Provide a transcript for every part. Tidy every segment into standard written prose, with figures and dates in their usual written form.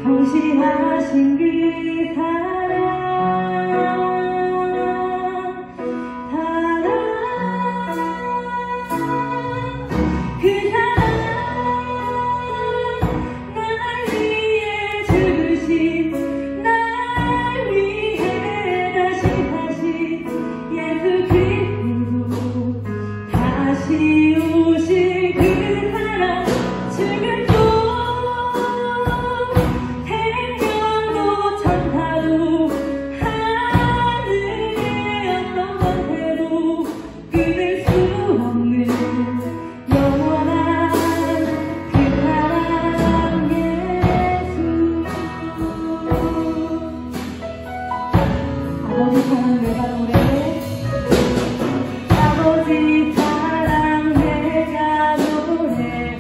성실하신 그 사랑 그 사랑 날 위해 죽으신 날 위해 다시 예수 그리스도 다시 오실 그 사랑 죽음도 생명도 천사도 하늘의 어떤 권세도 끊을 수 없는 영원한 그 사랑 예수. 아버지 사랑 내가 노래해. 아버지 사랑 내가 노래해.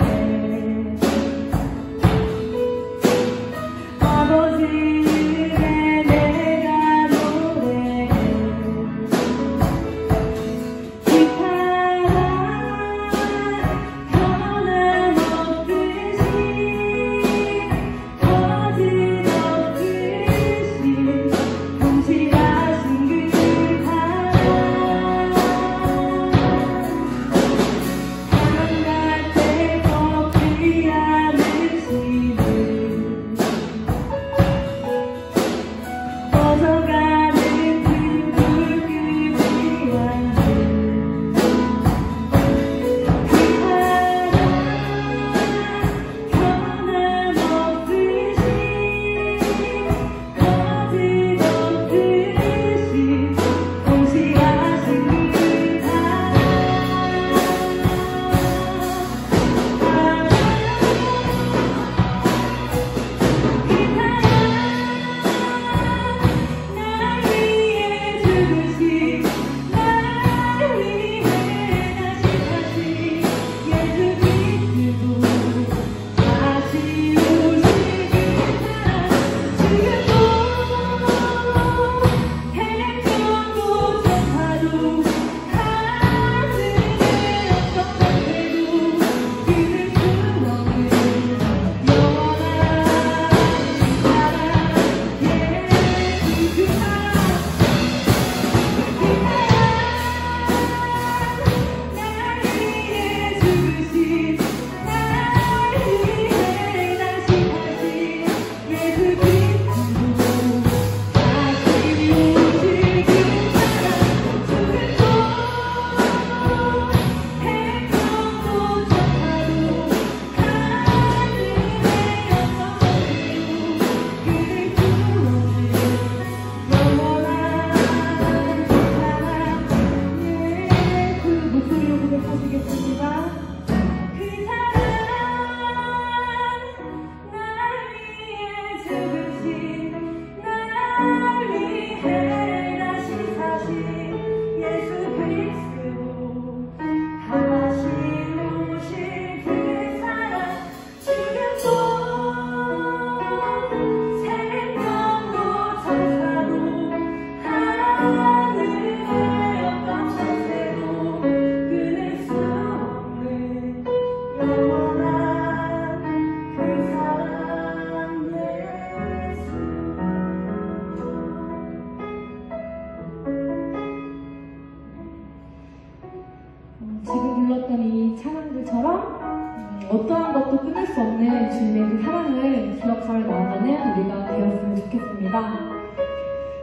아버지 은혜 내가 노래해. 그 사랑 변함없으신 거짓없으신 성실하신 그 사랑 사랑할 때 꺾지 않으시는 꺼져가는 그 불 끄지 않는 그 지금 불렀던 이 찬양들처럼 어떠한 것도 끊을 수 없는 주님의 그 사랑을 기억하며 나아가는 우리가 되었으면 좋겠습니다.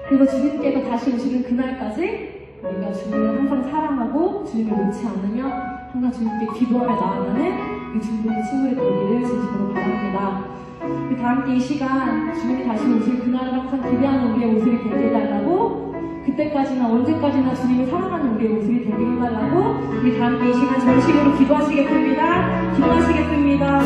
그리고 주님께서 다시 오시는 그날까지 우리가 주님을 항상 사랑하고 주님을 놓지 않으며 항상 주님께 기도하며 나아가는 이 중보의 친구의 되기를 진심으로 바랍니다. 우리 다 함께 이 시간 주님이 다시 오실 그날을 항상 기대하는 우리의 모습이 되게 해달라고, 그때까지나 언제까지나 주님을 사랑하는 우리의 모습이 되게 해달라고 우리 다 함께 이 시간 전심으로 기도하시겠습니다. 기도하시겠습니다.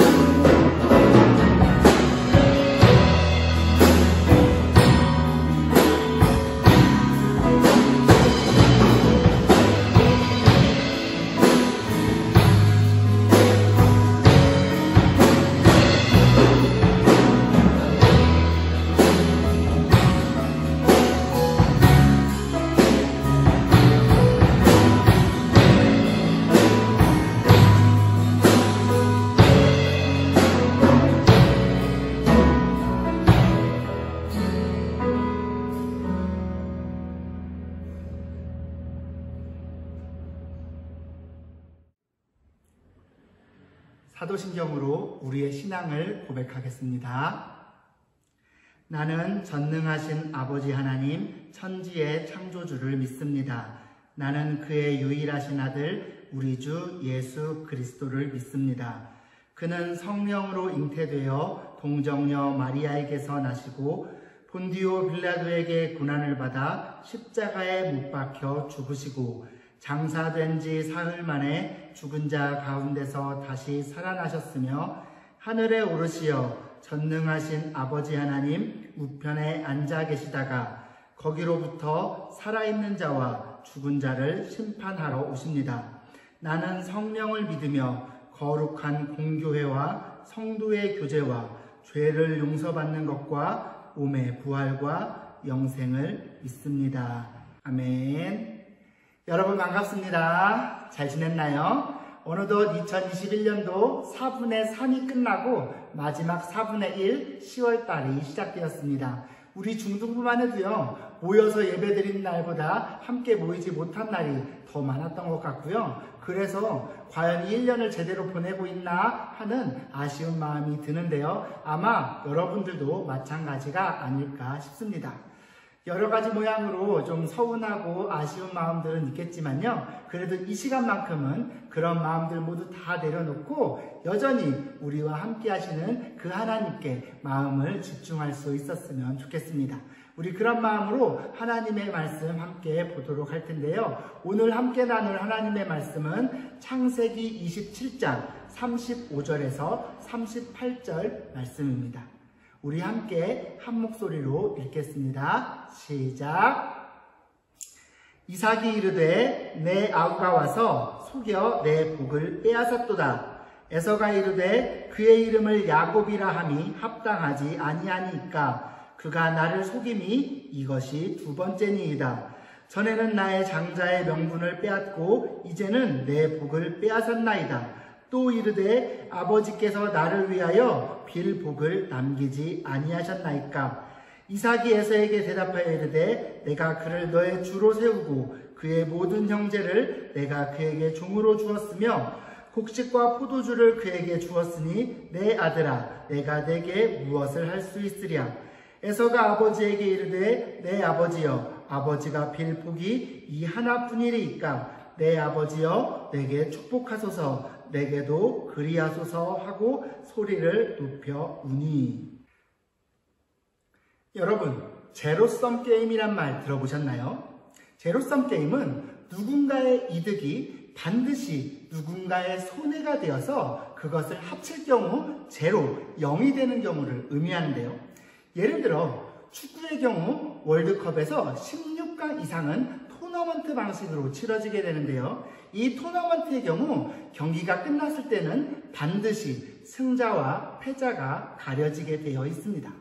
사도신경으로 우리의 신앙을 고백하겠습니다. 나는 전능하신 아버지 하나님, 천지의 창조주를 믿습니다. 나는 그의 유일하신 아들, 우리 주 예수 그리스도를 믿습니다. 그는 성령으로 잉태되어 동정녀 마리아에게서 나시고 본디오 빌라도에게 고난을 받아 십자가에 못 박혀 죽으시고 장사된 지 사흘 만에 죽은 자 가운데서 다시 살아나셨으며 하늘에 오르시어 전능하신 아버지 하나님 우편에 앉아 계시다가 거기로부터 살아있는 자와 죽은 자를 심판하러 오십니다. 나는 성령을 믿으며 거룩한 공교회와 성도의 교제와 죄를 용서받는 것과 몸의 부활과 영생을 믿습니다. 아멘. 여러분 반갑습니다. 잘 지냈나요? 어느덧 2021년도 4분의 3이 끝나고 마지막 4분의 1 10월달이 시작되었습니다. 우리 중등부만 해도요, 모여서 예배드린 날보다 함께 모이지 못한 날이 더 많았던 것 같고요. 그래서 과연 이 1년을 제대로 보내고 있나 하는 아쉬운 마음이 드는데요. 아마 여러분들도 마찬가지가 아닐까 싶습니다. 여러 가지 모양으로 좀 서운하고 아쉬운 마음들은 있겠지만요. 그래도 이 시간만큼은 그런 마음들 모두 다 내려놓고 여전히 우리와 함께 하시는 그 하나님께 마음을 집중할 수 있었으면 좋겠습니다. 우리 그런 마음으로 하나님의 말씀 함께 보도록 할 텐데요. 오늘 함께 나눌 하나님의 말씀은 창세기 27장 35절에서 38절 말씀입니다. 우리 함께 한 목소리로 읽겠습니다. 시작. 이삭이 이르되 내 아우가 와서 속여 내 복을 빼앗았도다. 에서가 이르되 그의 이름을 야곱이라 함이 합당하지 아니하니까 그가 나를 속임이 이것이 두 번째니이다. 전에는 나의 장자의 명분을 빼앗고 이제는 내 복을 빼앗았나이다. 또 이르되 아버지께서 나를 위하여 빌 복을 남기지 아니하셨나이까. 이삭이 에서에게 대답하여 이르되 내가 그를 너의 주로 세우고 그의 모든 형제를 내가 그에게 종으로 주었으며 곡식과 포도주를 그에게 주었으니 내 아들아 내가 내게 무엇을 할 수 있으랴. 에서가 아버지에게 이르되 내 아버지여 아버지가 빌 복이 이 하나뿐이리이까. 내 아버지여 내게 축복하소서 내게도 그리하소서 하고 소리를 높여 우니. 여러분, 제로섬 게임이란 말 들어보셨나요? 제로섬 게임은 누군가의 이득이 반드시 누군가의 손해가 되어서 그것을 합칠 경우 제로, 0이 되는 경우를 의미하는데요. 예를 들어 축구의 경우 월드컵에서 16강 이상은 토너먼트 방식으로 치러지게 되는데요. 이 토너먼트의 경우 경기가 끝났을 때는 반드시 승자와 패자가 가려지게 되어 있습니다.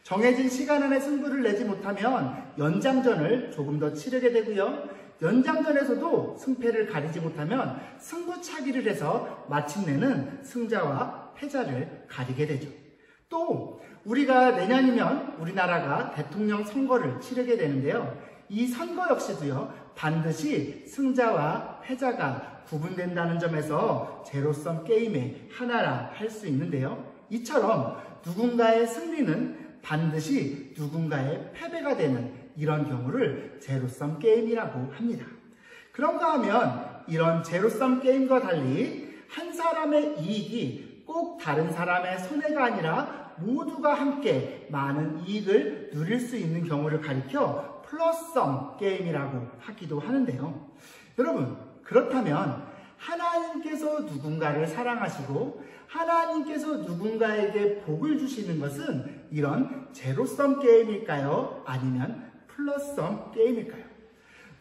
정해진 시간 안에 승부를 내지 못하면 연장전을 조금 더 치르게 되고요. 연장전에서도 승패를 가리지 못하면 승부차기를 해서 마침내는 승자와 패자를 가리게 되죠. 또 우리가 내년이면 우리나라가 대통령 선거를 치르게 되는데요. 이 선거 역시도요, 반드시 승자와 패자가 구분된다는 점에서 제로섬 게임의 하나라 할 수 있는데요. 이처럼 누군가의 승리는 반드시 누군가의 패배가 되는 이런 경우를 제로섬 게임이라고 합니다. 그런가 하면 이런 제로섬 게임과 달리 한 사람의 이익이 꼭 다른 사람의 손해가 아니라 모두가 함께 많은 이익을 누릴 수 있는 경우를 가리켜 플러스섬 게임이라고 하기도 하는데요. 여러분, 그렇다면 하나님께서 누군가를 사랑하시고 하나님께서 누군가에게 복을 주시는 것은 이런 제로섬 게임일까요? 아니면 플러스섬 게임일까요?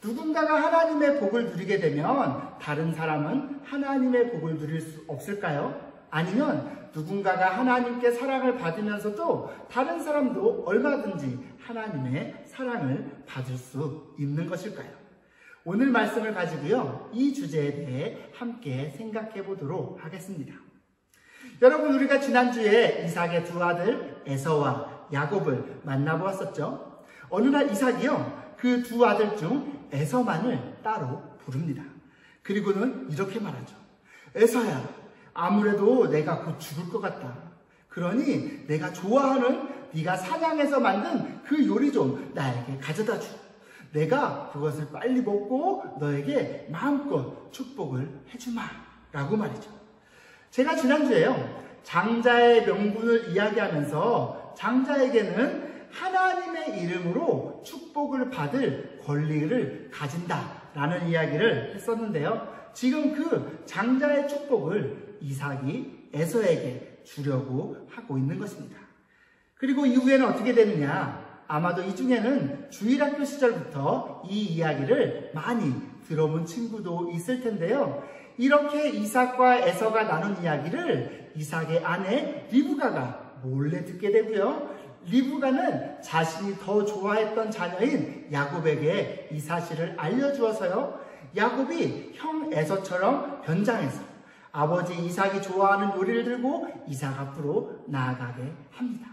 누군가가 하나님의 복을 누리게 되면 다른 사람은 하나님의 복을 누릴 수 없을까요? 아니면 누군가가 하나님께 사랑을 받으면서도 다른 사람도 얼마든지 하나님의 사랑을 받을 수 있는 것일까요? 오늘 말씀을 가지고요, 이 주제에 대해 함께 생각해 보도록 하겠습니다. 여러분, 우리가 지난주에 이삭의 두 아들 에서와 야곱을 만나보았었죠. 어느 날 이삭이요, 그 두 아들 중 에서만을 따로 부릅니다. 그리고는 이렇게 말하죠. 에서야, 아무래도 내가 곧 죽을 것 같다. 그러니 내가 좋아하는 네가 사냥해서 만든 그 요리 좀 나에게 가져다 주. 내가 그것을 빨리 먹고 너에게 마음껏 축복을 해주마. 라고 말이죠. 제가 지난주에요, 장자의 명분을 이야기하면서 장자에게는 하나님의 이름으로 축복을 받을 권리를 가진다라는 이야기를 했었는데요. 지금 그 장자의 축복을 이삭이 에서에게 주려고 하고 있는 것입니다. 그리고 이후에는 어떻게 되느냐? 아마도 이 중에는 주일학교 시절부터 이 이야기를 많이 들어본 친구도 있을 텐데요. 이렇게 이삭과 에서가 나눈 이야기를 이삭의 아내 리브가가 몰래 듣게 되고요. 리브가는 자신이 더 좋아했던 자녀인 야곱에게 이 사실을 알려주어서요. 야곱이 형 에서처럼 변장해서 아버지 이삭이 좋아하는 요리를 들고 이삭 앞으로 나아가게 합니다.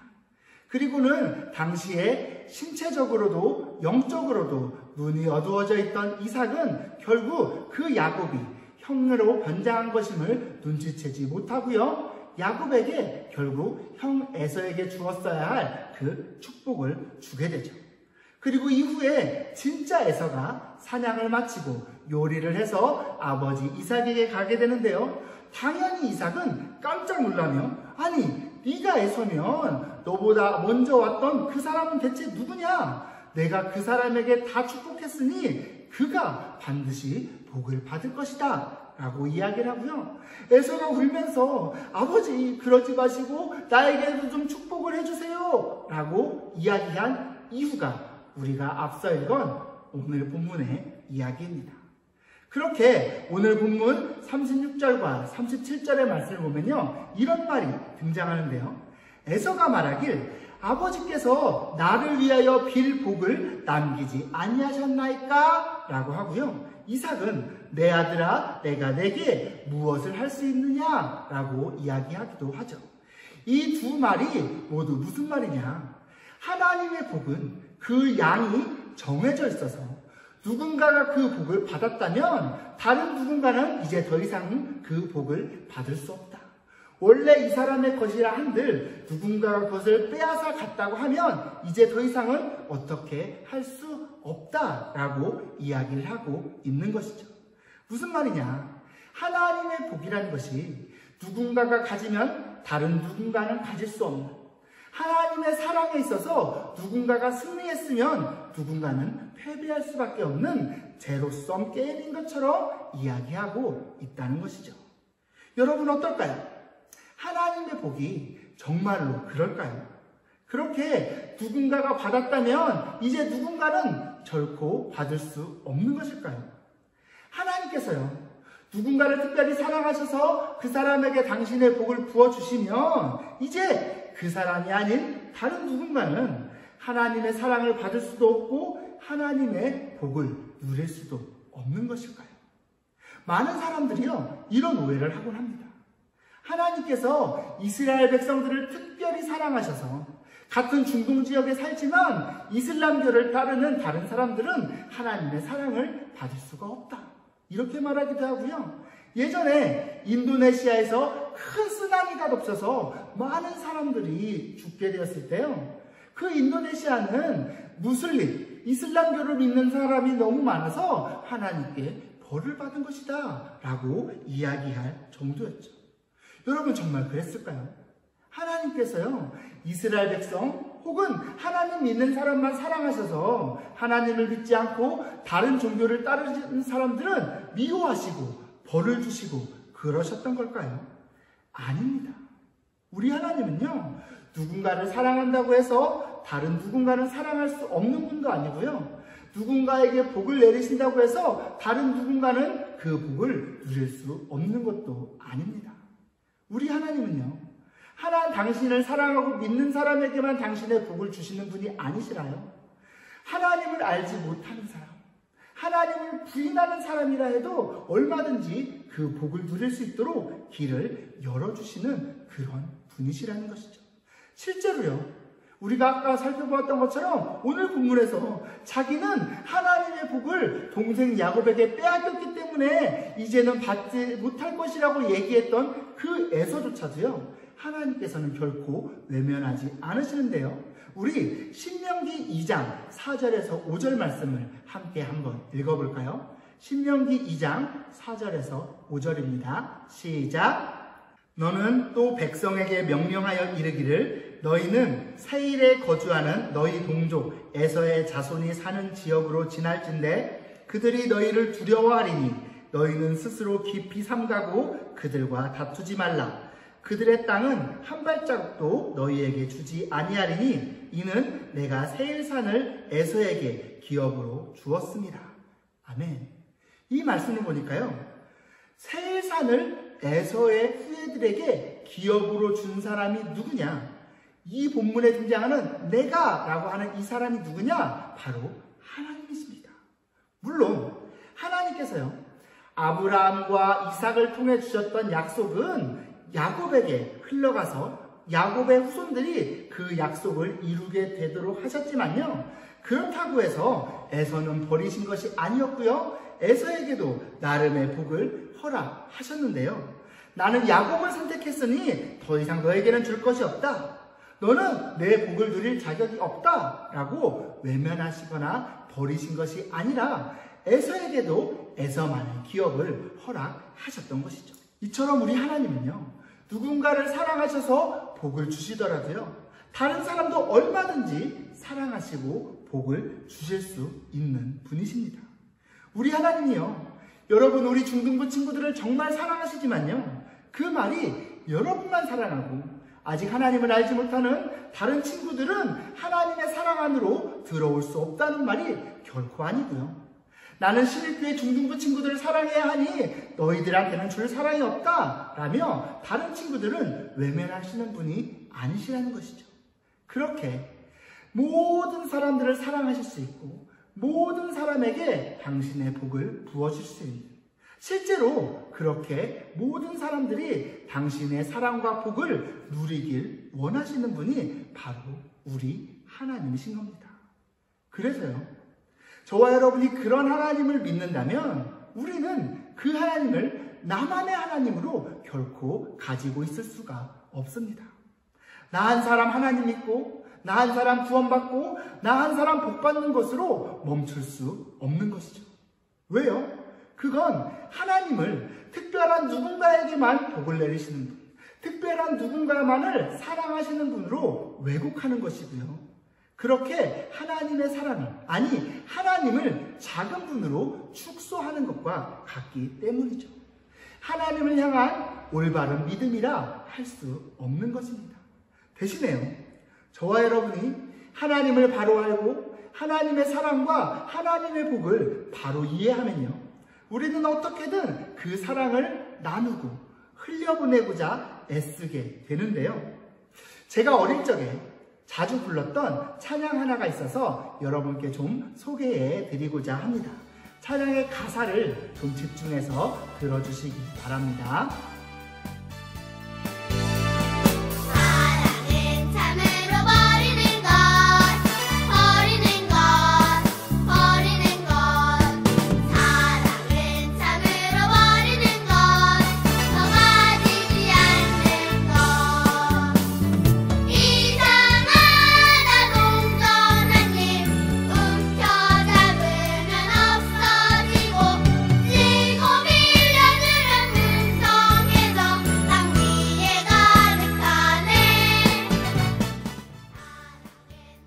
그리고는 당시에 신체적으로도 영적으로도 눈이 어두워져 있던 이삭은 결국 그 야곱이 형으로 변장한 것임을 눈치채지 못하고요. 야곱에게 결국 형 에서에게 주었어야 할 그 축복을 주게 되죠. 그리고 이후에 진짜 에서가 사냥을 마치고 요리를 해서 아버지 이삭에게 가게 되는데요. 당연히 이삭은 깜짝 놀라며, 아니 네가 에서면 너보다 먼저 왔던 그 사람은 대체 누구냐? 내가 그 사람에게 다 축복했으니 그가 반드시 복을 받을 것이다 라고 이야기를 하고요. 에서가 울면서 아버지 그러지 마시고 나에게도 좀 축복을 해주세요 라고 이야기한 이유가 우리가 앞서 읽은 오늘 본문의 이야기입니다. 그렇게 오늘 본문 36절과 37절의 말씀을 보면요, 이런 말이 등장하는데요. 에서가 말하길 아버지께서 나를 위하여 빌 복을 남기지 아니하셨나이까? 라고 하고요. 이삭은 내 아들아 내가 내게 무엇을 할 수 있느냐? 라고 이야기하기도 하죠. 이 두 말이 모두 무슨 말이냐? 하나님의 복은 그 양이 정해져 있어서 누군가가 그 복을 받았다면 다른 누군가는 이제 더 이상 그 복을 받을 수 없다. 원래 이 사람의 것이라 한들 누군가가 그것을 빼앗아 갔다고 하면 이제 더 이상은 어떻게 할 수 없다라고 이야기를 하고 있는 것이죠. 무슨 말이냐? 하나님의 복이라는 것이 누군가가 가지면 다른 누군가는 가질 수 없는, 하나님의 사랑에 있어서 누군가가 승리했으면 누군가는 패배할 수밖에 없는 제로섬 게임인 것처럼 이야기하고 있다는 것이죠. 여러분 어떨까요? 하나님의 복이 정말로 그럴까요? 그렇게 누군가가 받았다면 이제 누군가는 결코 받을 수 없는 것일까요? 하나님께서요, 누군가를 특별히 사랑하셔서 그 사람에게 당신의 복을 부어주시면 이제 그 사람이 아닌 다른 누군가는 하나님의 사랑을 받을 수도 없고 하나님의 복을 누릴 수도 없는 것일까요? 많은 사람들이요, 이런 오해를 하곤 합니다. 하나님께서 이스라엘 백성들을 특별히 사랑하셔서 같은 중동 지역에 살지만 이슬람교를 따르는 다른 사람들은 하나님의 사랑을 받을 수가 없다, 이렇게 말하기도 하고요. 예전에 인도네시아에서 큰 쓰나미가 덮쳐서 많은 사람들이 죽게 되었을 때요, 그 인도네시아는 무슬림, 이슬람교를 믿는 사람이 너무 많아서 하나님께 벌을 받은 것이다 라고 이야기할 정도였죠. 여러분 정말 그랬을까요? 하나님께서요, 이스라엘 백성 혹은 하나님 믿는 사람만 사랑하셔서 하나님을 믿지 않고 다른 종교를 따르는 사람들은 미워하시고 벌을 주시고 그러셨던 걸까요? 아닙니다. 우리 하나님은요, 누군가를 사랑한다고 해서 다른 누군가는 사랑할 수 없는 분도 아니고요, 누군가에게 복을 내리신다고 해서 다른 누군가는 그 복을 누릴 수 없는 것도 아닙니다. 우리 하나님은요, 당신을 사랑하고 믿는 사람에게만 당신의 복을 주시는 분이 아니시라요. 하나님을 알지 못하는 사람, 하나님을 부인하는 사람이라 해도 얼마든지 그 복을 누릴 수 있도록 길을 열어주시는 그런 분이시라는 것이죠. 실제로요, 우리가 아까 살펴보았던 것처럼 오늘 본문에서 자기는 하나님의 복을 동생 야곱에게 빼앗겼기 때문에 이제는 받지 못할 것이라고 얘기했던 그 에서조차도요, 하나님께서는 결코 외면하지 않으시는데요. 우리 신명기 2장 4절에서 5절 말씀을 함께 한번 읽어볼까요? 신명기 2장 4절에서 5절입니다. 시작! 너는 또 백성에게 명령하여 이르기를 너희는 세일에 거주하는 너희 동족 에서의 자손이 사는 지역으로 지날진대 그들이 너희를 두려워하리니 너희는 스스로 깊이 삼가고 그들과 다투지 말라. 그들의 땅은 한 발자국도 너희에게 주지 아니하리니 이는 내가 세일산을 에서에게 기업으로 주었습니다. 아멘. 이 말씀을 보니까요, 세일산을 에서의 후예들에게 기업으로 준 사람이 누구냐? 이 본문에 등장하는 내가 라고 하는 이 사람이 누구냐? 바로 하나님이십니다. 물론 하나님께서요, 아브라함과 이삭을 통해 주셨던 약속은 야곱에게 흘러가서 야곱의 후손들이 그 약속을 이루게 되도록 하셨지만요, 그렇다고 해서 에서는 버리신 것이 아니었고요, 에서에게도 나름의 복을 허락하셨는데요. 나는 야곱을 선택했으니 더 이상 너에게는 줄 것이 없다. 너는 내 복을 누릴 자격이 없다. 라고 외면하시거나 버리신 것이 아니라 에서에게도 에서만의 기업을 허락하셨던 것이죠. 이처럼 우리 하나님은요, 누군가를 사랑하셔서 복을 주시더라도요, 다른 사람도 얼마든지 사랑하시고 복을 주실 수 있는 분이십니다. 우리 하나님이요, 여러분 우리 중등부 친구들을 정말 사랑하시지만요, 그 말이 여러분만 사랑하고 아직 하나님을 알지 못하는 다른 친구들은 하나님의 사랑 안으로 들어올 수 없다는 말이 결코 아니고요. 나는 신입교회 중등부 친구들을 사랑해야 하니 너희들한테는 줄 사랑이 없다 라며 다른 친구들은 외면하시는 분이 아니시라는 것이죠. 그렇게 모든 사람들을 사랑하실 수 있고 모든 사람에게 당신의 복을 부어줄 수 있는, 실제로 그렇게 모든 사람들이 당신의 사랑과 복을 누리길 원하시는 분이 바로 우리 하나님이신 겁니다. 그래서요, 저와 여러분이 그런 하나님을 믿는다면 우리는 그 하나님을 나만의 하나님으로 결코 가지고 있을 수가 없습니다. 나 한 사람 하나님 믿고 나 한 사람 구원받고 나 한 사람 복받는 것으로 멈출 수 없는 것이죠. 왜요? 그건 하나님을 특별한 누군가에게만 복을 내리시는 분, 특별한 누군가만을 사랑하시는 분으로 왜곡하는 것이고요. 그렇게 하나님의 사랑을, 아니 하나님을 작은 분으로 축소하는 것과 같기 때문이죠. 하나님을 향한 올바른 믿음이라 할 수 없는 것입니다. 대신에요, 저와 여러분이 하나님을 바로 알고 하나님의 사랑과 하나님의 복을 바로 이해하면요, 우리는 어떻게든 그 사랑을 나누고 흘려보내고자 애쓰게 되는데요. 제가 어릴 적에 자주 불렀던 찬양 하나가 있어서 여러분께 좀 소개해 드리고자 합니다. 찬양의 가사를 좀 집중해서 들어주시기 바랍니다.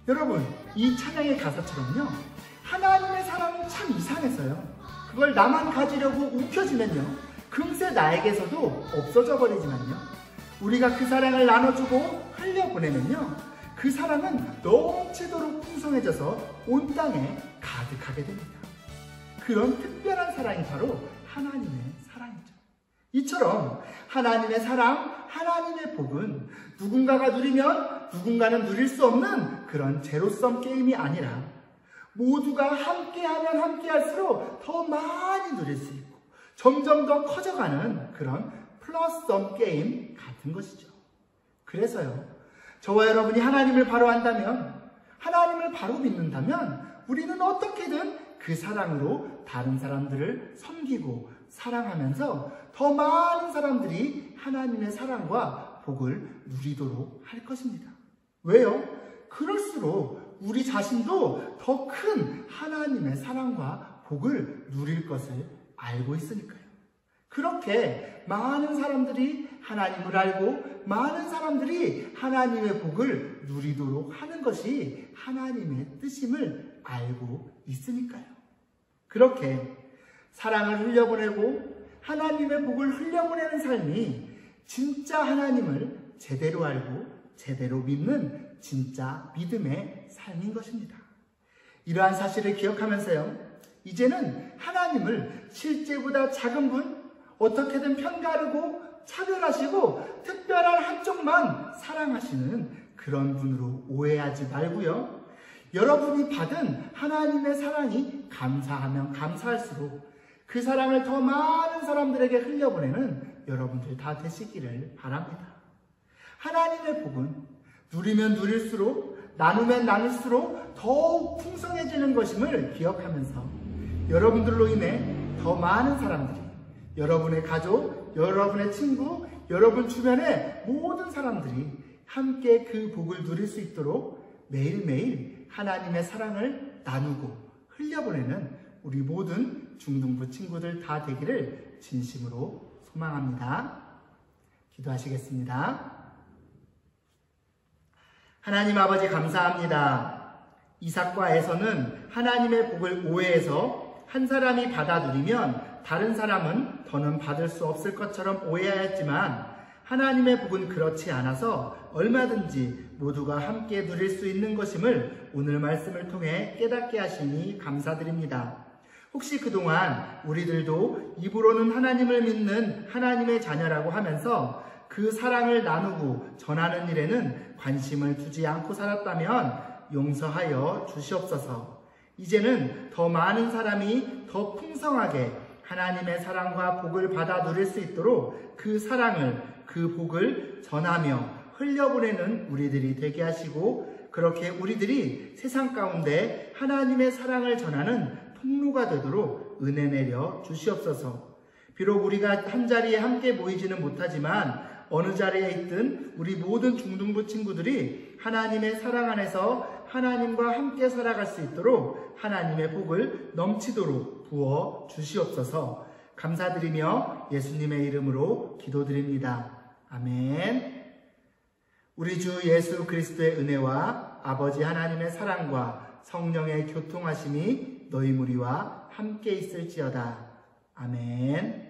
여러분, 이 찬양의 가사처럼요, 하나님의 사랑은 참 이상해서요, 그걸 나만 가지려고 움켜쥐면요, 금세 나에게서도 없어져 버리지만요, 우리가 그 사랑을 나눠주고 흘려보내면요, 그 사랑은 넘치도록 풍성해져서 온 땅에 가득하게 됩니다. 그런 특별한 사랑이 바로 하나님의 사랑이죠. 이처럼 하나님의 사랑, 하나님의 복은 누군가가 누리면 누군가는 누릴 수 없는 그런 제로섬 게임이 아니라 모두가 함께하면 함께할수록 더 많이 누릴 수 있고 점점 더 커져가는 그런 플러스섬 게임 같은 것이죠. 그래서요, 저와 여러분이 하나님을 바로 안다면, 하나님을 바로 믿는다면 우리는 어떻게든 그 사랑으로 다른 사람들을 섬기고 사랑하면서 더 많은 사람들이 하나님의 사랑과 복을 누리도록 할 것입니다. 왜요? 그럴수록 우리 자신도 더 큰 하나님의 사랑과 복을 누릴 것을 알고 있으니까요. 그렇게 많은 사람들이 하나님을 알고 많은 사람들이 하나님의 복을 누리도록 하는 것이 하나님의 뜻임을 알고 있으니까요. 그렇게 사랑을 흘려보내고 하나님의 복을 흘려보내는 삶이 진짜 하나님을 제대로 알고 제대로 믿는 진짜 믿음의 삶인 것입니다. 이러한 사실을 기억하면서요, 이제는 하나님을 실제보다 작은 분, 어떻게든 편가르고 차별하시고 특별한 한쪽만 사랑하시는 그런 분으로 오해하지 말고요, 여러분이 받은 하나님의 사랑이 감사하면 감사할수록 그 사랑을 더 많은 사람들에게 흘려보내는 여러분들 다 되시기를 바랍니다. 하나님의 복은 누리면 누릴수록, 나누면 나눌수록 더욱 풍성해지는 것임을 기억하면서 여러분들로 인해 더 많은 사람들이, 여러분의 가족, 여러분의 친구, 여러분 주변의 모든 사람들이 함께 그 복을 누릴 수 있도록 매일매일 하나님의 사랑을 나누고 흘려보내는 우리 모든 중등부 친구들 다 되기를 진심으로 소망합니다. 기도하시겠습니다. 하나님 아버지 감사합니다. 이삭과 에서는 하나님의 복을 오해해서 한 사람이 받아 누리면 다른 사람은 더는 받을 수 없을 것처럼 오해하였지만 하나님의 복은 그렇지 않아서 얼마든지 모두가 함께 누릴 수 있는 것임을 오늘 말씀을 통해 깨닫게 하시니 감사드립니다. 혹시 그동안 우리들도 입으로는 하나님을 믿는 하나님의 자녀라고 하면서 그 사랑을 나누고 전하는 일에는 관심을 두지 않고 살았다면 용서하여 주시옵소서. 이제는 더 많은 사람이 더 풍성하게 하나님의 사랑과 복을 받아 누릴 수 있도록 그 사랑을, 그 복을 전하며 흘려보내는 우리들이 되게 하시고, 그렇게 우리들이 세상 가운데 하나님의 사랑을 전하는 통로가 되도록 은혜 내려 주시옵소서. 비록 우리가 한 자리에 함께 모이지는 못하지만 어느 자리에 있든 우리 모든 중등부 친구들이 하나님의 사랑 안에서 하나님과 함께 살아갈 수 있도록 하나님의 복을 넘치도록 부어 주시옵소서. 감사드리며 예수님의 이름으로 기도드립니다. 아멘. 우리 주 예수 그리스도의 은혜와 아버지 하나님의 사랑과 성령의 교통하심이 너희 무리와 함께 있을지어다. 아멘.